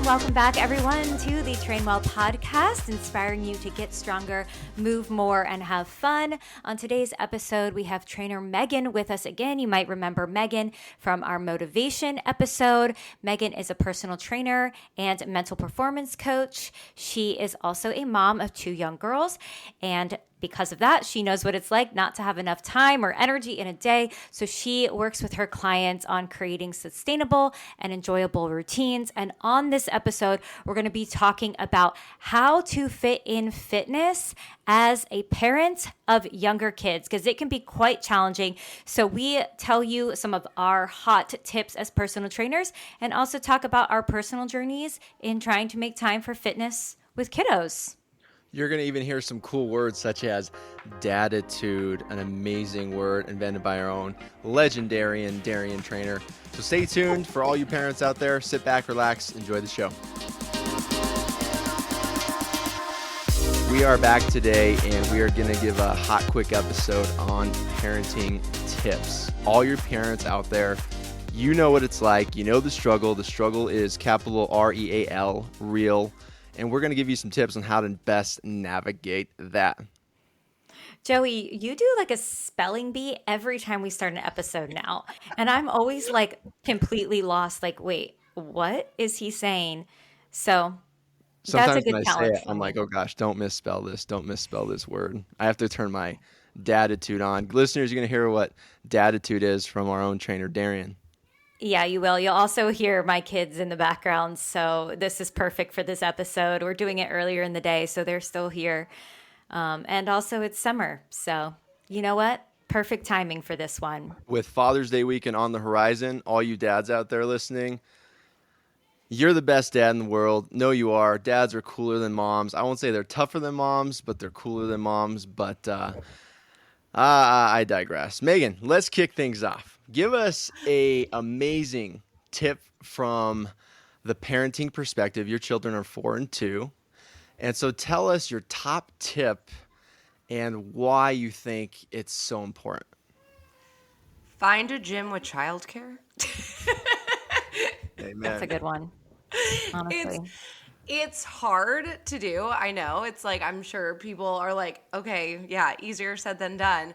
Welcome back, everyone, to the Trainwell podcast, inspiring you to get stronger, move more, and have fun. On today's episode, we have trainer Megan with us again. You might remember Megan from our motivation episode. Megan is a personal trainer and mental performance coach. She is also a mom of 2 young girls, and because of that, she knows what it's like not to have enough time or energy in a day. So she works with her clients on creating sustainable and enjoyable routines. And on this episode, we're going to be talking about how to fit in fitness as a parent of younger kids, because it can be quite challenging. So we tell you some of our hot tips as personal trainers and also talk about our personal journeys in trying to make time for fitness with kiddos. You're going to even hear some cool words such as Dadatude, an amazing word invented by our own legendary Darian trainer. So stay tuned for all you parents out there. Sit back, relax, enjoy the show. We are back today, and we are going to give a hot, quick episode on parenting tips. All your parents out there, you know what it's like. You know the struggle. The struggle is capital R-E-A-L, real. And we're going to give you some tips on how to best navigate that. Joey, you do like a spelling bee every time we start an episode now. And I'm always like completely lost. Like, wait, what is he saying? So sometimes that's a good when I say challenge. it, I'm like, oh gosh, don't misspell this. Don't misspell this word. I have to turn my Dadatude on. Listeners, you're going to hear what Dadatude is from our own trainer, Darian. Yeah, you will. You'll also hear my kids in the background. So this is perfect for this episode. We're doing it earlier in the day, so they're still here. And also it's summer. So you know what? Perfect timing for this one. With Father's Day weekend on the horizon, all you dads out there listening, you're the best dad in the world. No, you are. Dads are cooler than moms. I won't say they're tougher than moms, but they're cooler than moms. But I digress. Megan, let's kick things off. Give us a amazing tip from the parenting perspective. Your children are 4 and 2. And so tell us your top tip and why you think it's so important. Find a gym with childcare. Amen. That's a good one, honestly. It's hard to do. I know. It's like, I'm sure people are like, okay, yeah, easier said than done.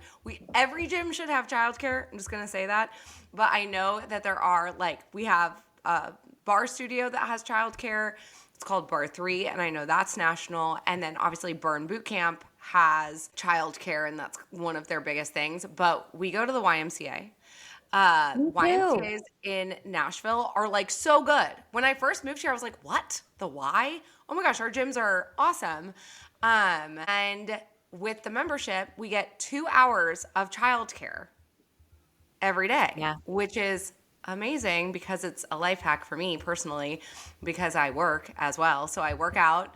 Every gym should have childcare. I'm just going to say that. But I know that there are, like, we have a bar studio that has childcare. It's called Bar 3, and I know that's national. And then obviously Burn Boot Camp has childcare, and that's one of their biggest things. But we go to the YMCA. YMCAs in Nashville are like so good. When I first moved here, I was like, what? The Y? Oh my gosh, our gyms are awesome. And with the membership, we get 2 hours of childcare every day, which is amazing because it's a life hack for me personally, because I work as well. So I work out,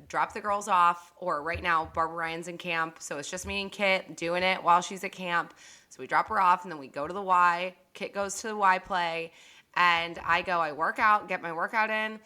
drop the girls off, or right now, Barbara Ryan's in camp. So it's just me and Kit doing it while she's at camp. So we drop her off, and then we go to the Y. Kit goes to the Y play, and I work out, get my workout in,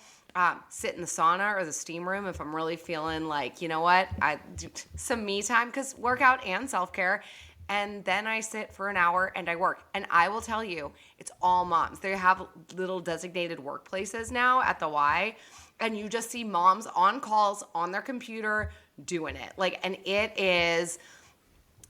sit in the sauna or the steam room if I'm really feeling like, you know what, I do some me time, because workout and self-care. And then I sit for an hour and I work. And I will tell you, it's all moms. They have little designated workplaces now at the Y, and you just see moms on calls on their computer doing it. Like, and it is,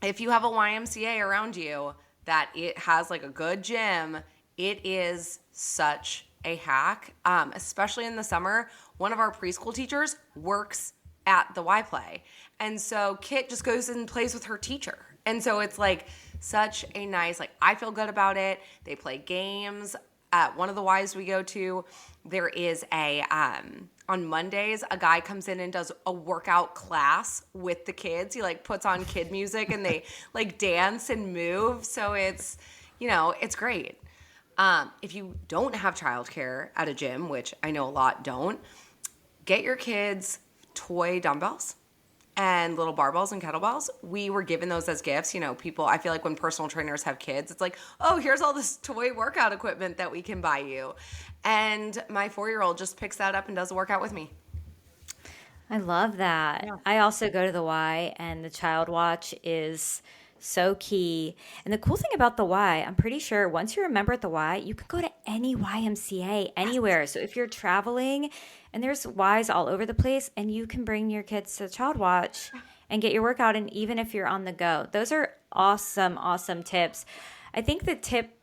if you have a YMCA around you that it has like a good gym, it is such a hack, especially in the summer. One of our preschool teachers works at the Y Play. And so Kit just goes and plays with her teacher. And so it's like such a nice, like, I feel good about it. They play games. At one of the Ys we go to, there is on Mondays, a guy comes in and does a workout class with the kids. He like puts on kid music and they like dance and move. So it's, it's great. If you don't have childcare at a gym, which I know a lot don't, get your kids toy dumbbells and little barbells and kettlebells. We were given those as gifts. People, I feel like when personal trainers have kids, it's like, oh, here's all this toy workout equipment that we can buy you. And my 4-year-old just picks that up and does a workout with me. I love that. Yeah. I also go to the Y, and the child watch is So key. And the cool thing about the Y, I'm pretty sure once you're a member at the Y, you can go to any YMCA anywhere. So if you're traveling and there's Ys all over the place, and you can bring your kids to Child Watch and get your workout. And even if you're on the go, those are awesome, awesome tips. I think the tip,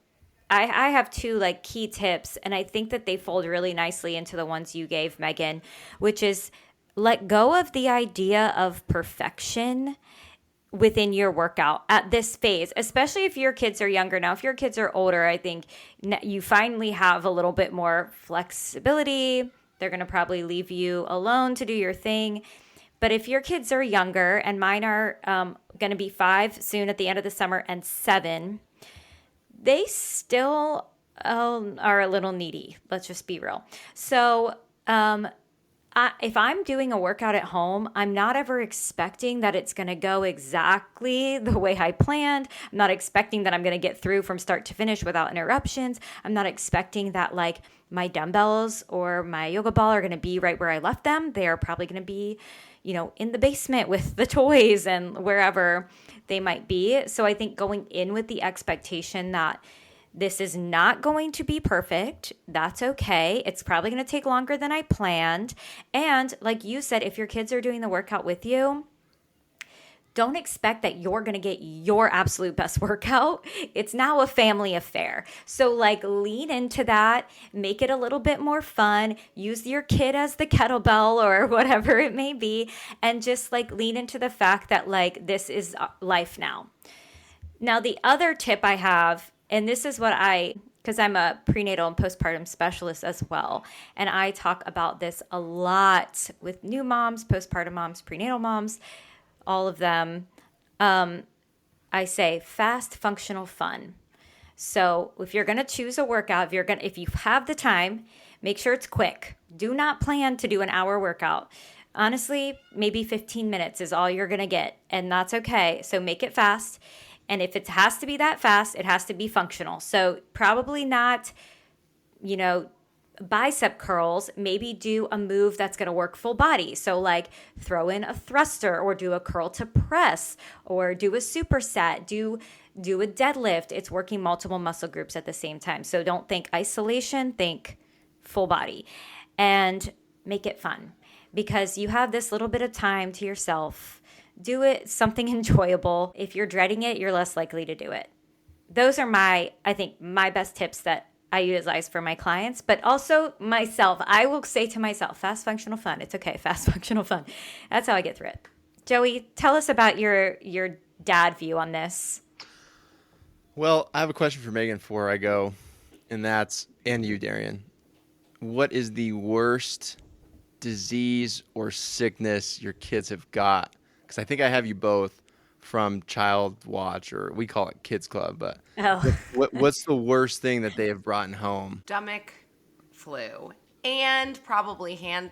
I have two like key tips, and I think that they fold really nicely into the ones you gave, Megan, which is let go of the idea of perfection within your workout at this phase, especially if your kids are younger. Now, if your kids are older, I think you finally have a little bit more flexibility. They're going to probably leave you alone to do your thing. But if your kids are younger, and mine are going to be 5 soon at the end of the summer and 7, they still are a little needy. Let's just be real. So if I'm doing a workout at home, I'm not ever expecting that it's going to go exactly the way I planned. I'm not expecting that I'm going to get through from start to finish without interruptions. I'm not expecting that like my dumbbells or my yoga ball are going to be right where I left them. They are probably going to be, in the basement with the toys and wherever they might be. So I think going in with the expectation that this is not going to be perfect. That's okay. It's probably going to take longer than I planned. And like you said, if your kids are doing the workout with you, don't expect that you're going to get your absolute best workout. It's now a family affair. So like lean into that, make it a little bit more fun, use your kid as the kettlebell or whatever it may be, and just like lean into the fact that like this is life now. Now, the other tip I have, and this is what because I'm a prenatal and postpartum specialist as well, and I talk about this a lot with new moms, postpartum moms, prenatal moms, all of them. I say fast, functional fun. So if you're going to choose a workout, if you have the time, make sure it's quick. Do not plan to do an hour workout. Honestly, maybe 15 minutes is all you're going to get, and that's okay. So make it fast. And if it has to be that fast, it has to be functional. So probably not, bicep curls. Maybe do a move that's going to work full body. So like throw in a thruster or do a curl to press or do a superset, do a deadlift. It's working multiple muscle groups at the same time. So don't think isolation, think full body, and make it fun because you have this little bit of time to yourself. Do it something enjoyable. If you're dreading it, you're less likely to do it. Those are my best tips that I utilize for my clients, but also myself. I will say to myself, fast, functional, fun. It's okay, fast, functional, fun. That's how I get through it. Joey, tell us about your dad view on this. Well, I have a question for Megan before I go, and you, Darian. What is the worst disease or sickness your kids have got? Because I think I have you both from Child Watch, or we call it Kids Club, but what's the worst thing that they have brought home? Stomach flu and probably hand,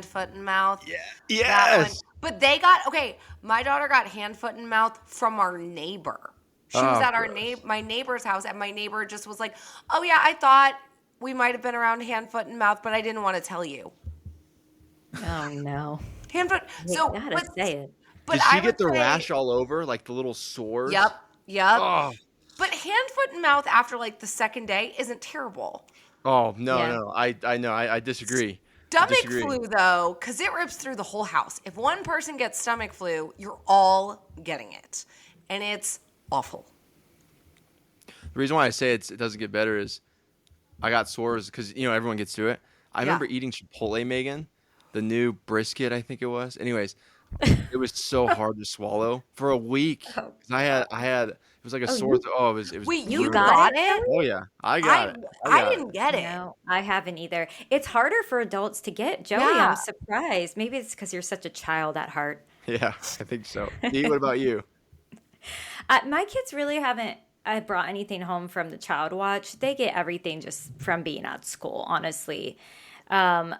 foot, and mouth. Yeah. Yes. But my daughter got hand, foot, and mouth from our neighbor. She was at my neighbor's house, and my neighbor just was like, oh yeah, I thought we might have been around hand, foot, and mouth, but I didn't want to tell you. Oh no. Hand, foot. You gotta say it. Did she get the rash all over, like the little sores? Yep. Oh. But hand, foot, and mouth after like the second day isn't terrible. Oh, no. I know. I disagree. Stomach flu, though, because it rips through the whole house. If one person gets stomach flu, you're all getting it. And it's awful. The reason why I say it doesn't get better is I got sores because, everyone gets through it. I remember eating Chipotle, Megan, the new brisket, I think it was. Anyways, it was so hard to swallow for a week. I had it was like a sore throat. Oh, it was. Wait, you got it? Oh yeah, I got it. I didn't get it. No, I haven't either. It's harder for adults to get. Joey, Yeah. I'm surprised. Maybe it's because you're such a child at heart. Yeah, I think so. Dee, what about you? My kids really haven't brought anything home from the Child Watch. They get everything just from being at school, honestly. And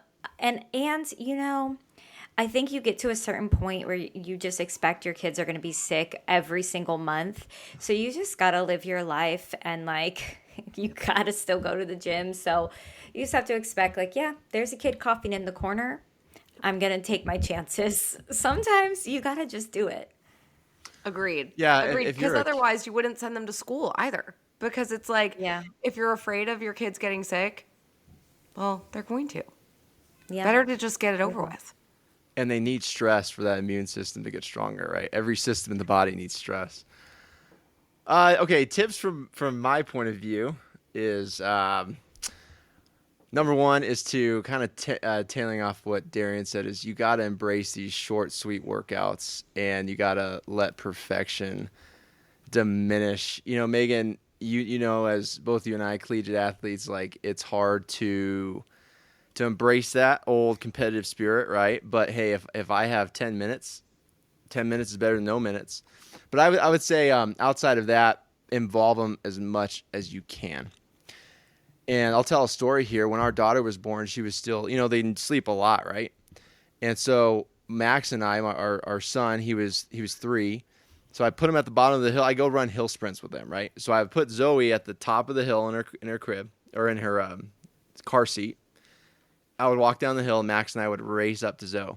I think you get to a certain point where you just expect your kids are going to be sick every single month. So you just got to live your life and you got to still go to the gym. So you just have to expect there's a kid coughing in the corner. I'm going to take my chances. Sometimes you got to just do it. Agreed. Yeah, Agreed. if Because you're otherwise you wouldn't send them to school either. Because it's like, Yeah. if you're afraid of your kids getting sick, well, they're going to. Yeah. Better to just get it over with. and they need stress for that immune system to get stronger, right? Every system in the body needs stress. Okay, tips from my point of view is number one is to kind of tailing off what Darian said is you got to embrace these short, sweet workouts, and you got to let perfection diminish. You know, Megan, you know, as both you and I collegiate athletes, like it's hard to embrace that old competitive spirit, right? But hey, if I have 10 minutes, 10 minutes is better than no minutes. But I would say outside of that, involve them as much as you can. And I'll tell a story here. When our daughter was born, she was still, you know, they sleep a lot, right? And so Max and I, our son, he was 3. So I put him at the bottom of the hill. I go run hill sprints with them, right? So I put Zoe at the top of the hill in her crib or in her car seat. I would walk down the hill, and Max and I would race up to Zoe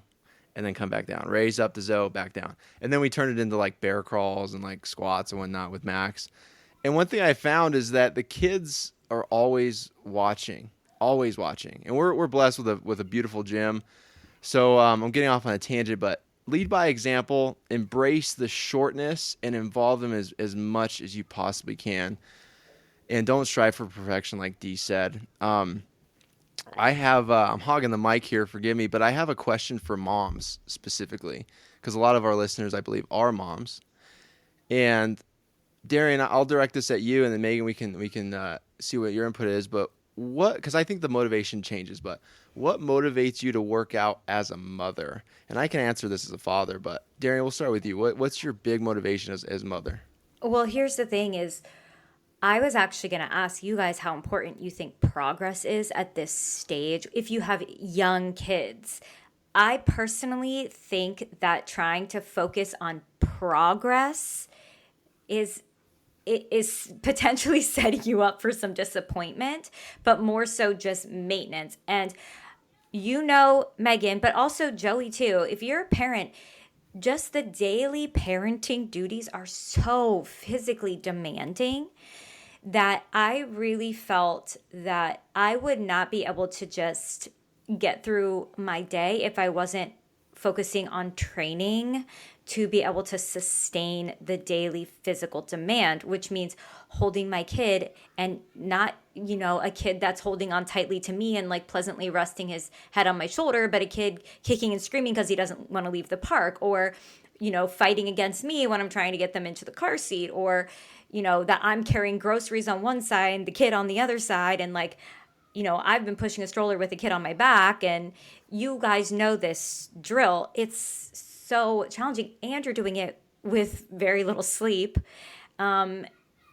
and then come back down. Raise up to Zoe, back down. And then we turned it into like bear crawls and like squats and whatnot with Max. And one thing I found is that the kids are always watching. And we're blessed with a beautiful gym. So I'm getting off on a tangent, but lead by example, embrace the shortness, and involve them as much as you possibly can. And don't strive for perfection, like Dee said. I have, I'm hogging the mic here, forgive me, but I have a question for moms specifically, because a lot of our listeners, I believe, are moms. And Darian, I'll direct this at you, and then Megan, we can see what your input is. But because I think the motivation changes, but what motivates you to work out as a mother? And I can answer this as a father, but Darian, we'll start with you. What's your big motivation as mother? Well, here's the thing is, I was actually going to ask you guys how important you think progress is at this stage if you have young kids. I personally think that trying to focus on progress is potentially setting you up for some disappointment, but more so just maintenance. And you know, Megan, but also Joey too, if you're a parent, just the daily parenting duties are so physically demanding that I really felt that I would not be able to just get through my day if I wasn't focusing on training to be able to sustain the daily physical demand, which means holding my kid and not, you know, a kid that's holding on tightly to me and like pleasantly resting his head on my shoulder, but a kid kicking and screaming because he doesn't want to leave the park, or, you know, fighting against me when I'm trying to get them into the car seat, or, you know, that I'm carrying groceries on one side and the kid on the other side. And like, you know, I've been pushing a stroller with a kid on my back, and you guys know this drill. It's so challenging, and you're doing it with very little sleep.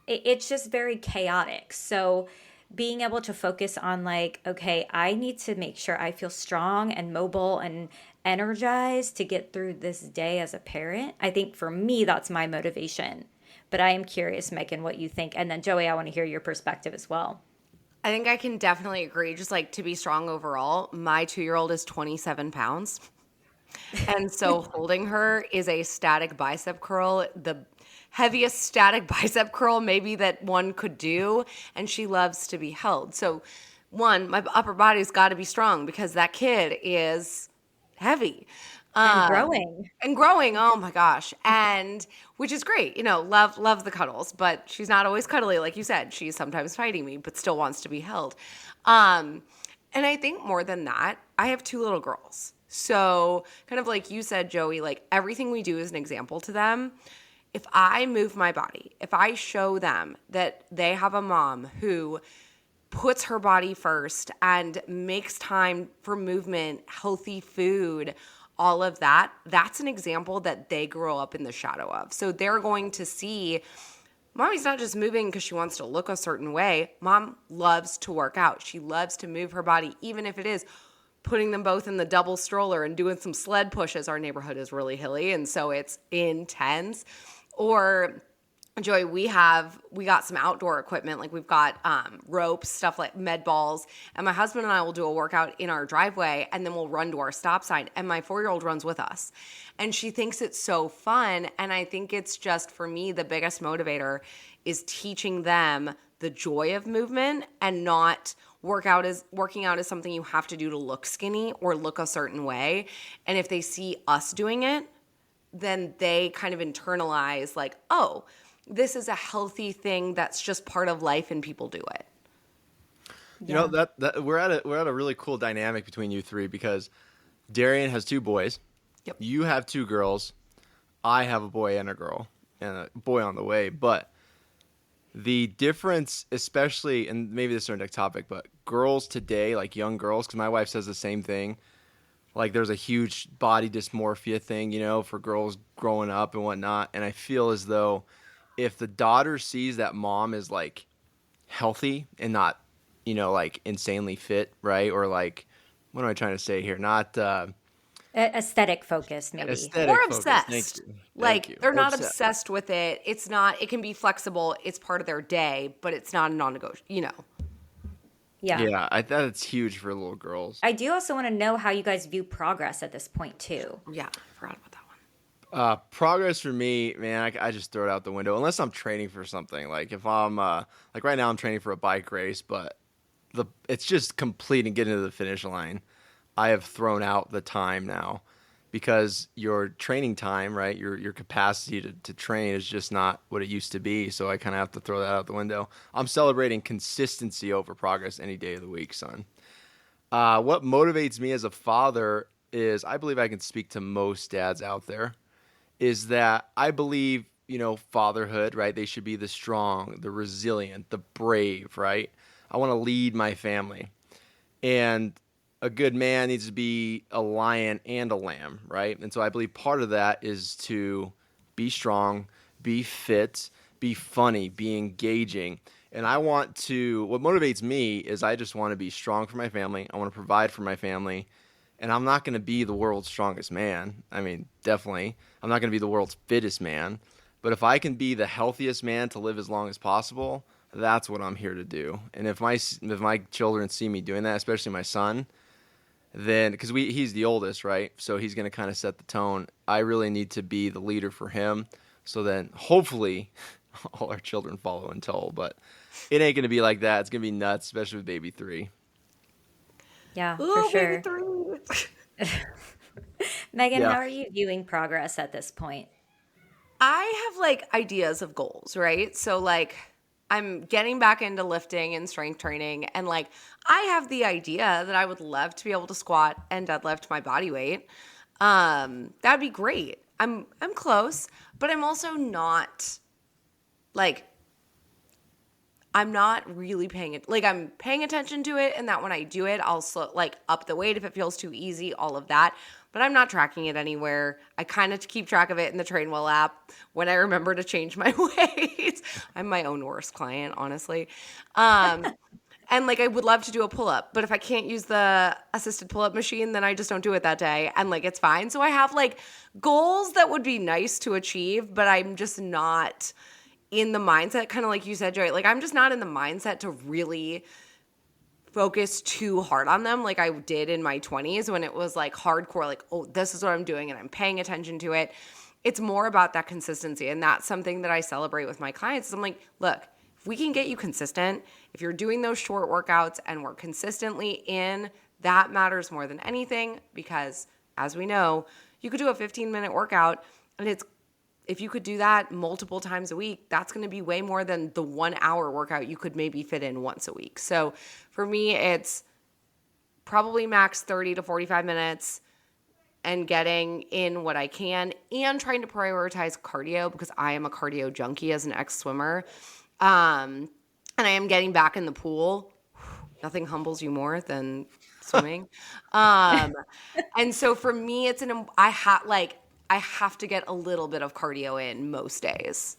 It's just very chaotic. So being able to focus on like, okay, I need to make sure I feel strong and mobile and energized to get through this day as a parent. I think for me, that's my motivation. But I am curious, Megan, what you think. And then Joey, I want to hear your perspective as well. I think I can definitely agree. Just like to be strong overall, my 2-year-old is 27 pounds. And so holding her is a static bicep curl, the heaviest static bicep curl maybe that one could do. And she loves to be held. So one, my upper body's got to be strong because that kid is heavy. And growing. And growing, oh my gosh. And which is great. You know, love the cuddles, but she's not always cuddly, like you said. She's sometimes fighting me, but still wants to be held. And I think more than that, I have 2 little girls. So kind of like you said, Joey, like everything we do is an example to them. If I move my body, if I show them that they have a mom who puts her body first and makes time for movement, healthy food, all of that, that's an example that they grow up in the shadow of. So they're going to see Mommy's not just moving because she wants to look a certain way. Mom loves to work out. She loves to move her body, even if it is putting them both in the double stroller and doing some sled pushes. Our neighborhood is really hilly, and so it's intense. Or Joey, we got some outdoor equipment. Like we've got ropes, stuff like med balls. And my husband and I will do a workout in our driveway and then we'll run to our stop sign. And my 4-year-old runs with us. And she thinks it's so fun. And I think it's just, for me, the biggest motivator is teaching them the joy of movement and not working out as something you have to do to look skinny or look a certain way. And if they see us doing it, then they kind of internalize like, oh, this is a healthy thing that's just part of life and people do it. You know, that we're at a really cool dynamic between you three because Darian has 2 boys. Yep. You have 2 girls. I have a boy and a girl and a boy on the way. But the difference, especially, and maybe this is our next topic, but girls today, like young girls, because my wife says the same thing. Like there's a huge body dysmorphia thing, you know, for girls growing up and whatnot. And I feel as though if the daughter sees that mom is like healthy and not, you know, like insanely fit, right? Or like, what am I trying to say here? Not aesthetic focused, maybe. aesthetic Or focused. obsessed. Thank you. They're Or not obsessed with it. It can be flexible. It's part of their day, but it's not a non-negotiable, you know. Yeah. Yeah, I thought it's huge for little girls. I do also want to know how you guys view progress at this point, too. Yeah, I forgot about that one. Progress for me, man, I just throw it out the window unless I'm training for something. Like if I'm like right now I'm training for a bike race, but it's just complete and getting to the finish line. I have thrown out the time now because your training time, right? Your capacity to train is just not what it used to be. So I kind of have to throw that out the window. I'm celebrating consistency over progress any day of the week, son. What motivates me as a father is I believe I can speak to most dads out there. Is that I believe, you know, fatherhood, right? They should be the strong, the resilient, the brave, right? I want to lead my family. And a good man needs to be a lion and a lamb, right? And so I believe part of that is to be strong, be fit, be funny, be engaging. And what motivates me is I just want to be strong for my family. I want to provide for my family. And I'm not going to be the world's strongest man. I mean, definitely. I'm not going to be the world's fittest man. But if I can be the healthiest man to live as long as possible, that's what I'm here to do. And if my children see me doing that, especially my son, then because he's the oldest, right? So he's going to kind of set the tone. I really need to be the leader for him. So then hopefully all our children follow in tow. But it ain't going to be like that. It's going to be nuts, especially with baby 3. Yeah, Ooh, for sure. baby 3. Megan, Yeah. how are you viewing progress at this point? I have like ideas of goals, right? So like I'm getting back into lifting and strength training, and like I have the idea that I would love to be able to squat and deadlift my body weight. That'd be great. I'm close, but I'm also not like I'm not really paying it. Like I'm paying attention to it, and that when I do it, I'll like up the weight if it feels too easy, all of that. But I'm not tracking it anywhere. I kind of keep track of it in the trainwell app when I remember to change my weight. I'm my own worst client, honestly. And like I would love to do a pull-up, but if I can't use the assisted pull-up machine, then I just don't do it that day, and like it's fine. So I have like goals that would be nice to achieve, but I'm just not in the mindset, kind of like you said, Joey. Like I'm just not in the mindset to really focus too hard on them like I did in my 20s when it was like hardcore, like, oh, this is what I'm doing and I'm paying attention to it. It's more about that consistency, and that's something that I celebrate with my clients. I'm like, look, if we can get you consistent, if you're doing those short workouts and we're consistently in, that matters more than anything, because as we know, you could do a 15-minute workout, and if you could do that multiple times a week, that's going to be way more than the 1 hour workout you could maybe fit in once a week. So for me, it's probably max 30 to 45 minutes and getting in what I can and trying to prioritize cardio, because I am a cardio junkie as an ex-swimmer. And I am getting back in the pool. Nothing humbles you more than swimming. And so for me, I have to get a little bit of cardio in most days.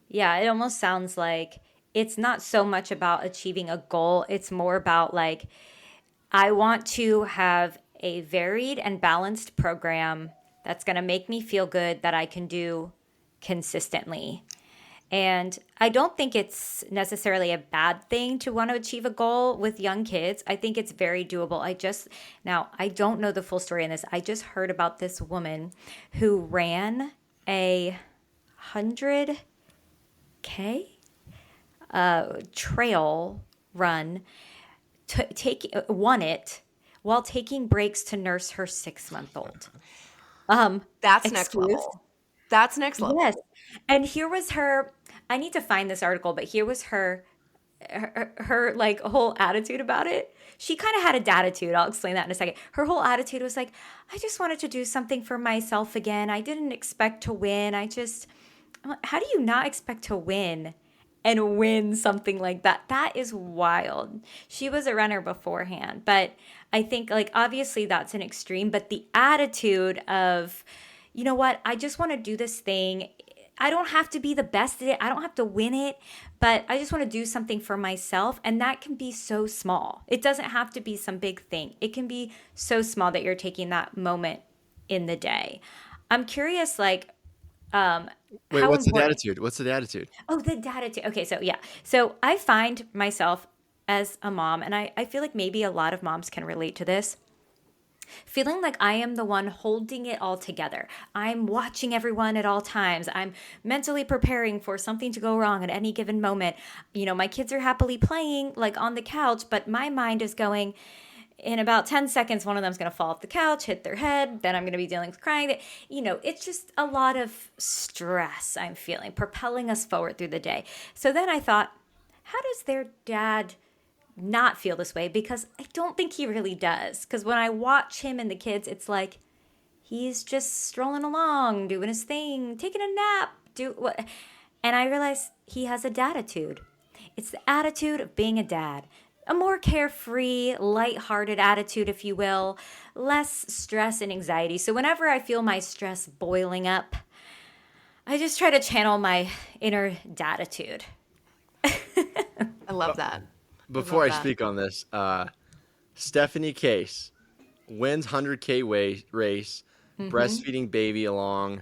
Yeah, it almost sounds like it's not so much about achieving a goal. It's more about like, I want to have a varied and balanced program that's going to make me feel good that I can do consistently. And I don't think it's necessarily a bad thing to want to achieve a goal with young kids. I think it's very doable. Now, I don't know the full story in this. I just heard about this woman who ran a 100K trail run, won it while taking breaks to nurse her 6-month-old. That's next Excuse? level. That's next level. Yes. And here was her, I need to find this article, but here was her like whole attitude about it. She kind of had a daditude. I'll explain that in a second. Her whole attitude was like, I just wanted to do something for myself again. I didn't expect to win. I'm like, how do you not expect to win and win something like that? That is wild. She was a runner beforehand, but I think like obviously that's an extreme, but the attitude of, you know what, I just want to do this thing. I don't have to be the best at it. I don't have to win it, but I just want to do something for myself. And that can be so small. It doesn't have to be some big thing. It can be so small that you're taking that moment in the day. I'm curious, like, Wait, how what's the important? attitude? What's the attitude? Oh, the data. Okay, so yeah. So I find myself as a mom, and I feel like maybe a lot of moms can relate to this, feeling like I am the one holding it all together. I'm watching everyone at all times. I'm mentally preparing for something to go wrong at any given moment. You know, my kids are happily playing like on the couch, but my mind is going, in about 10 seconds, one of them's going to fall off the couch, hit their head. Then I'm going to be dealing with crying. You know, it's just a lot of stress I'm feeling, propelling us forward through the day. So then I thought, how does their dad not feel this way? Because I don't think he really does. Because when I watch him and the kids, it's like he's just strolling along, doing his thing, taking a nap, do what. And I realize he has a daditude. It's the attitude of being a dad. A more carefree, lighthearted attitude, if you will, less stress and anxiety. So whenever I feel my stress boiling up, I just try to channel my inner daditude. I love that. Before I that. speak on this, Stephanie Case wins 100K race, breastfeeding baby along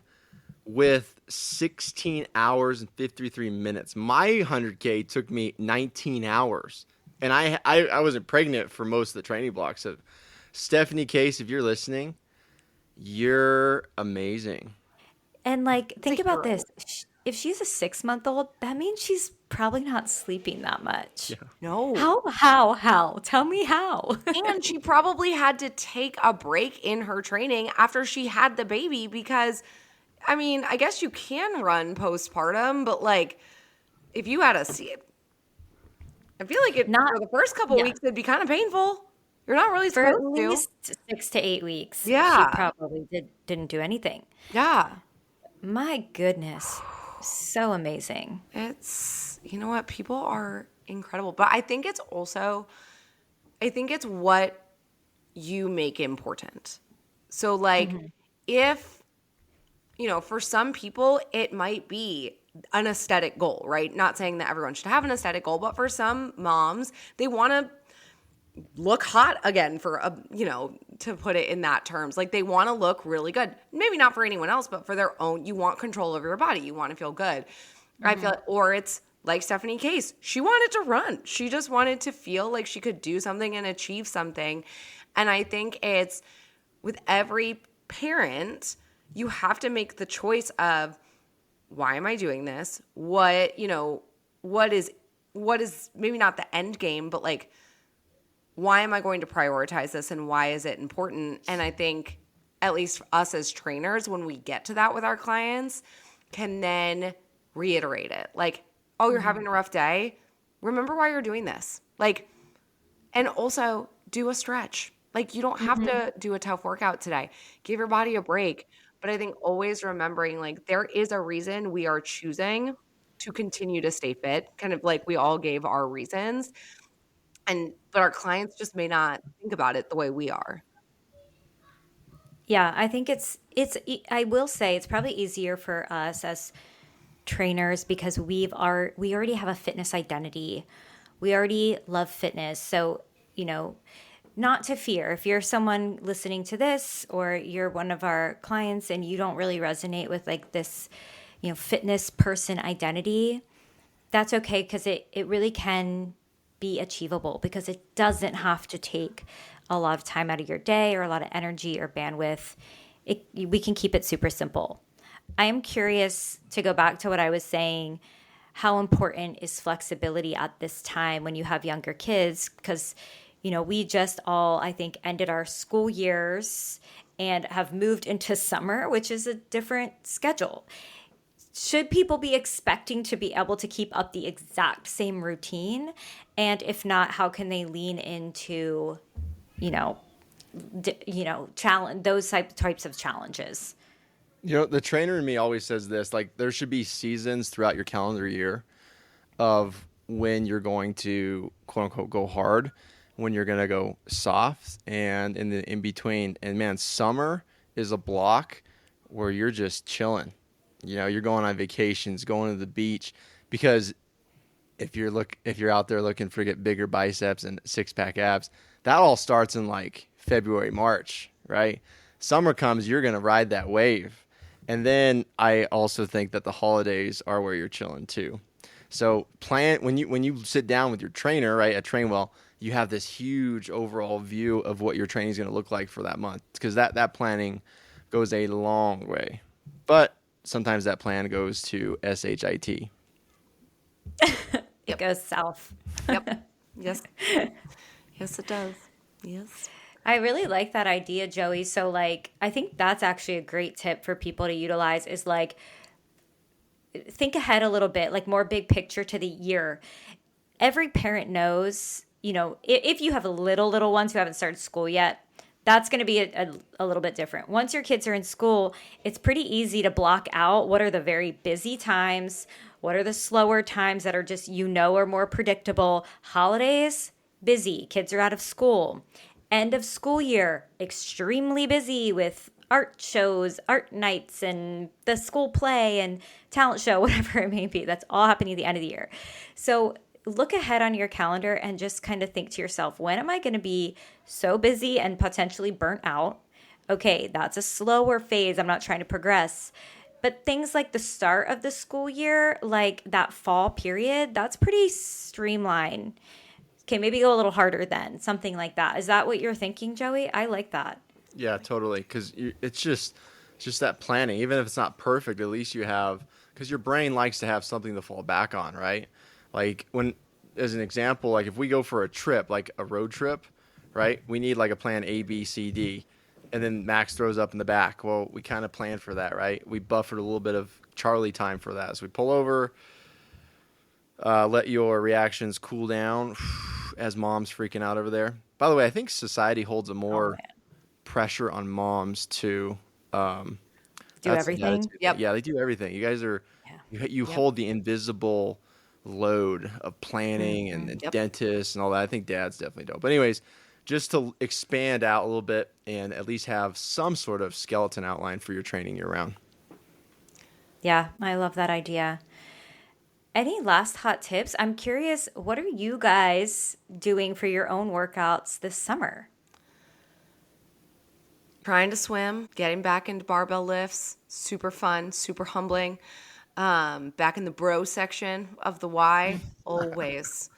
with 16 hours and 53 minutes. My 100K took me 19 hours. And I wasn't pregnant for most of the training blocks. So Stephanie Case, if you're listening, you're amazing. And like, think about hero. this. If she's a 6-month-old, that means she's probably not sleeping that much. Yeah. No. How? Tell me how. And she probably had to take a break in her training after she had the baby because, I mean, I guess you can run postpartum, but like if you had I feel like for the first couple weeks, it'd be kind of painful. You're not really For at supposed to. least 6 to 8 weeks. Yeah. She probably didn't do anything. Yeah. My goodness. So amazing. It's, you know what? People are incredible. But I think it's what you make important. So, like, if, you know, for some people, it might be an aesthetic goal, right? Not saying that everyone should have an aesthetic goal, but for some moms, they want to look hot again to put it in that terms. Like they want to look really good. Maybe not for anyone else, but for their own. You want control over your body. You want to feel good. I feel like, or it's like Stephanie Case. She wanted to run. She just wanted to feel like she could do something and achieve something. And I think it's with every parent, you have to make the choice of, why am I doing this? What is maybe not the end game, but like, why am I going to prioritize this and why is it important? And I think at least us as trainers, when we get to that with our clients, can then reiterate it. Like, oh, you're having a rough day. Remember why you're doing this. Like, and also do a stretch. Like, you don't have to do a tough workout today. Give your body a break. But I think always remembering, like, there is a reason we are choosing to continue to stay fit, kind of like we all gave our reasons. But our clients just may not think about it the way we are. Yeah, I think I will say it's probably easier for us as trainers because we already have a fitness identity. We already love fitness. So, you know, not to fear. If you're someone listening to this or you're one of our clients and you don't really resonate with like this, fitness person identity, that's okay, because it really can be achievable, because it doesn't have to take a lot of time out of your day or a lot of energy or bandwidth. We can keep it super simple. I am curious to go back to what I was saying. How important is flexibility at this time when you have younger kids? Because, we just all, I think, ended our school years and have moved into summer, which is a different schedule. Should people be expecting to be able to keep up the exact same routine? And if not, how can they lean into, challenge those types of challenges? The trainer in me always says this, like, there should be seasons throughout your calendar year of when you're going to, quote unquote, go hard, when you're going to go soft, and in between. And man, summer is a block where you're just chilling. You're going on vacations, going to the beach, because if you're out there looking for get bigger biceps and 6-pack abs, that all starts in like February, March, right? Summer comes, you're going to ride that wave. And then I also think that the holidays are where you're chilling too. So plan when you sit down with your trainer, right, at Trainwell, you have this huge overall view of what your training is going to look like for that month, because that planning goes a long way. But sometimes that plan goes to SHIT. It goes south. Yep. Yes. Yes, it does. Yes. I really like that idea, Joey. So, like, I think that's actually a great tip for people to utilize, is like, think ahead a little bit, like more big picture to the year. Every parent knows, if you have little ones who haven't started school yet, that's going to be a little bit different. Once your kids are in school, it's pretty easy to block out what are the very busy times, what are the slower times that are just, are more predictable. Holidays, busy. Kids are out of school. End of school year, extremely busy with art shows, art nights, and the school play and talent show, whatever it may be. That's all happening at the end of the year. So look ahead on your calendar and just kind of think to yourself, when am I going to be so busy and potentially burnt out? Okay, that's a slower phase. I'm not trying to progress. But things like the start of the school year, like that fall period, that's pretty streamlined. Okay, maybe go a little harder then, something like that. Is that what you're thinking, Joey? I like that. Yeah, totally. Because it's just that planning. Even if it's not perfect, at least you have, because your brain likes to have something to fall back on, right? Like as an example, like if we go for a trip, like a road trip, right? We need like a plan A, B, C, D. And then Max throws up in the back. Well, we kind of planned for that, right? We buffered a little bit of Charlie time for that. So we pull over, let your reactions cool down as mom's freaking out over there. By the way, I think society holds a more pressure on moms to do everything. Yep. Yeah, they do everything. You guys are you hold the invisible load of planning and dentists and all that. I think dads definitely don't. But anyways, just to expand out a little bit and at least have some sort of skeleton outline for your training year round. Yeah, I love that idea. Any last hot tips? I'm curious, what are you guys doing for your own workouts this summer? Trying to swim, getting back into barbell lifts, super fun, super humbling. Back in the bro section of the Y, always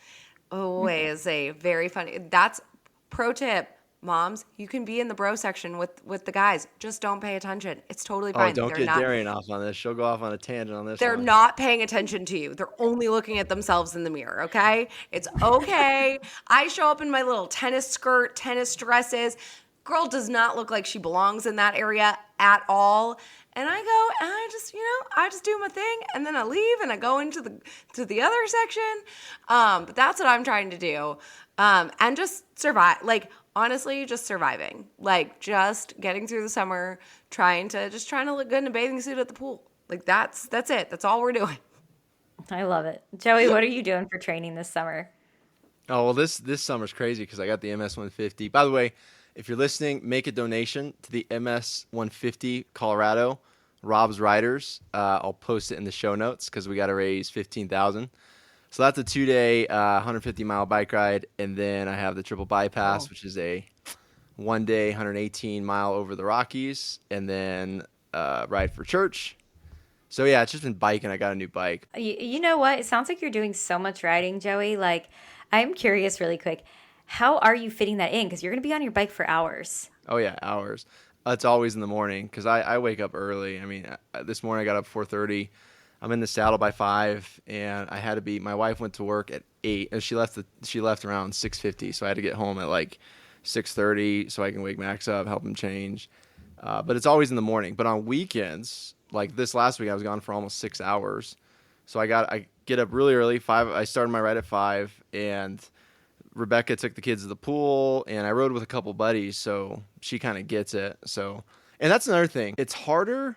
a very funny. That's pro tip, moms. You can be in the bro section with the guys. Just don't pay attention. It's totally fine. Oh, don't get Darian off on this. She'll go off on a tangent on this. They're not paying attention to you. They're only looking at themselves in the mirror, okay? It's okay. I show up in my little tennis skirt, tennis dresses. Girl does not look like she belongs in that area at all. And I go and I just do my thing, and then I leave and I go into the other section. But that's what I'm trying to do. And just survive. Like, honestly, just surviving. Like, just getting through the summer, trying to look good in a bathing suit at the pool. Like, that's it. That's all we're doing. I love it. Joey, what are you doing for training this summer? Oh, well, this summer's crazy because I got the MS 150. By the way, if you're listening, make a donation to the MS 150 Colorado, Rob's Riders. I'll post it in the show notes because we got to raise $15,000. So that's a 2-day, 150-mile bike ride. And then I have the triple bypass, which is a 1-day, 118-mile over the Rockies. And then ride for church. So yeah, it's just been biking. I got a new bike. You know what? It sounds like you're doing so much riding, Joey. Like, I'm curious really quick. How are you fitting that in? Because you're going to be on your bike for hours. Oh yeah, hours. It's always in the morning because I wake up early. I mean, this morning I got up 4:30. I'm in the saddle by 5, and I had to be. My wife went to work at 8. And she left around 6:50, so I had to get home at like 6:30 so I can wake Max up, help him change. But it's always in the morning. But on weekends, like this last week, I was gone for almost 6 hours. So I get up really early. 5. I started my ride at 5, and Rebecca took the kids to the pool, and I rode with a couple buddies, so she kind of gets it. So, and that's another thing. It's harder.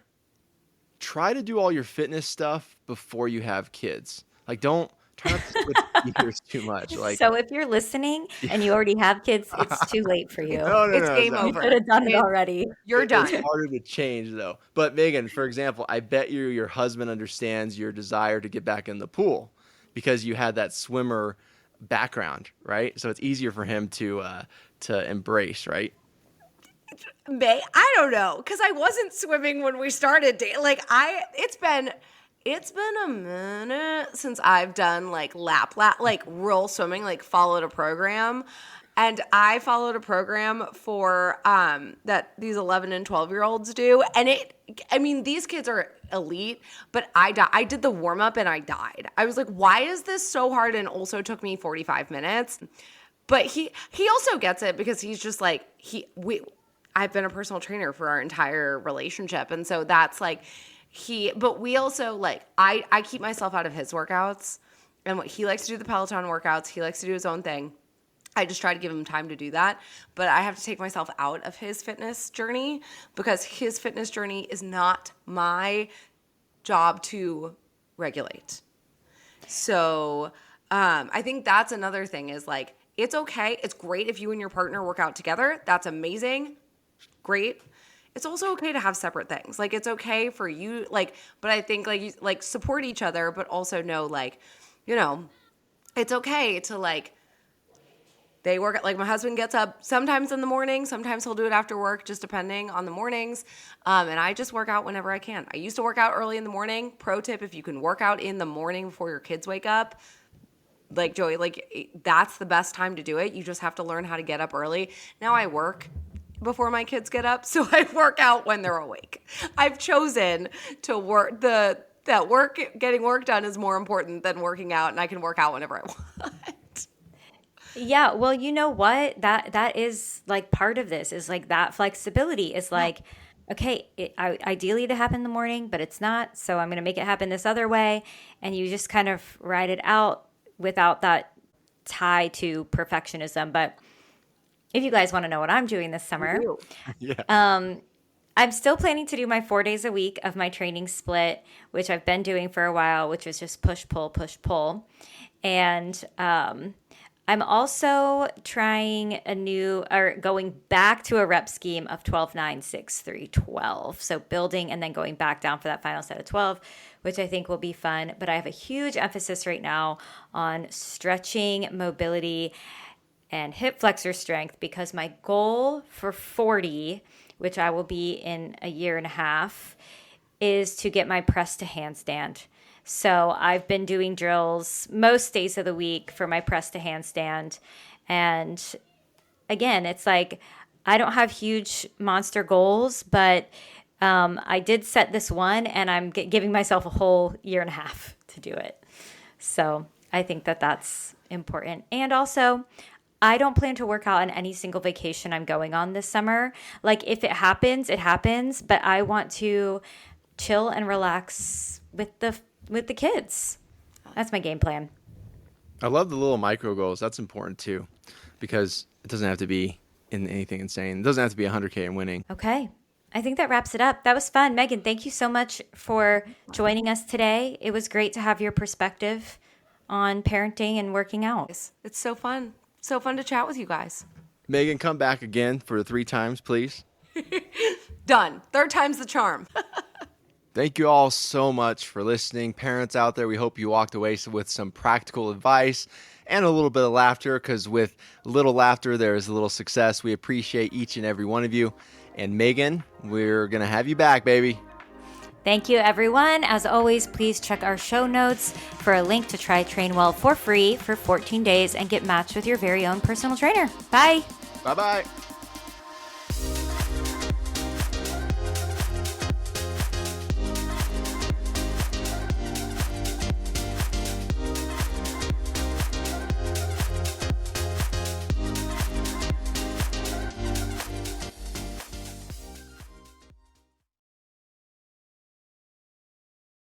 Try to do all your fitness stuff before you have kids. Like, don't try not to switch gears too much. Like, So if you're listening and you already have kids, it's too late for you. no, It's game You over. could have done it already. You're done. It's harder to change though. But Megan, for example, I bet your husband understands your desire to get back in the pool because you had that swimmer background, right? So it's easier for him to embrace, right? I don't know, because I wasn't swimming when we started. It's been a minute since I've done like lap, like real swimming, like followed a program. And I followed a program for that these 11 and 12-year-olds do. And these kids are elite, but I did the warm up and I died. I was like, why is this so hard? And also took me 45 minutes. But he also gets it because he's just like, I've been a personal trainer for our entire relationship. And so that's like but we also like, I keep myself out of his workouts, and what he likes to do the Peloton workouts. He likes to do his own thing. I just try to give him time to do that, but I have to take myself out of his fitness journey because his fitness journey is not my job to regulate. So I think that's another thing is like, it's okay. It's great if you and your partner work out together. That's amazing. Great. It's also okay to have separate things. Like, it's okay for you, like, but I think like you like support each other, but also know like, you know, it's okay to like, they work, like my husband gets up sometimes in the morning, sometimes he'll do it after work, just depending on the mornings. And I just work out whenever I can. I used to work out early in the morning. Pro tip, if you can work out in the morning before your kids wake up, like Joey, like that's the best time to do it. You just have to learn how to get up early. Now I work before my kids get up, so I work out when they're awake. I've chosen to work getting work done is more important than working out, and I can work out whenever I want. Yeah, well, you know what? That is like part of this is like that flexibility is like, okay, ideally to happen in the morning, but it's not. So I'm going to make it happen this other way. And you just kind of ride it out without that tie to perfectionism. But if you guys want to know what I'm doing this summer, Yeah. I'm still planning to do my 4 days a week of my training split, which I've been doing for a while, which was just push, pull, push, pull. And I'm also trying going back to a rep scheme of 12, 9, 6, 3, 12. So building and then going back down for that final set of 12, which I think will be fun. But I have a huge emphasis right now on stretching, mobility, and hip flexor strength because my goal for 40, which I will be in a year and a half, is to get my press to handstand. So I've been doing drills most days of the week for my press to handstand. And again, it's like I don't have huge monster goals, but I did set this one and I'm giving myself a whole year and a half to do it. So I think that that's important. And also, I don't plan to work out on any single vacation I'm going on this summer. Like if it happens, it happens, but I want to chill and relax with the kids. That's my game plan. I love the little micro goals. That's important too, because it doesn't have to be in anything insane. It doesn't have to be 100K and winning. Okay. I think that wraps it up. That was fun. Megan, thank you so much for joining us today. It was great to have your perspective on parenting and working out. It's so fun. So fun to chat with you guys. Megan, come back again for 3 times, please. Done. 3rd time's the charm. Thank you all so much for listening. Parents out there, we hope you walked away with some practical advice and a little bit of laughter, because with little laughter, there is a little success. We appreciate each and every one of you. And Megan, we're going to have you back, baby. Thank you, everyone. As always, please check our show notes for a link to try Trainwell for free for 14 days and get matched with your very own personal trainer. Bye. Bye-bye.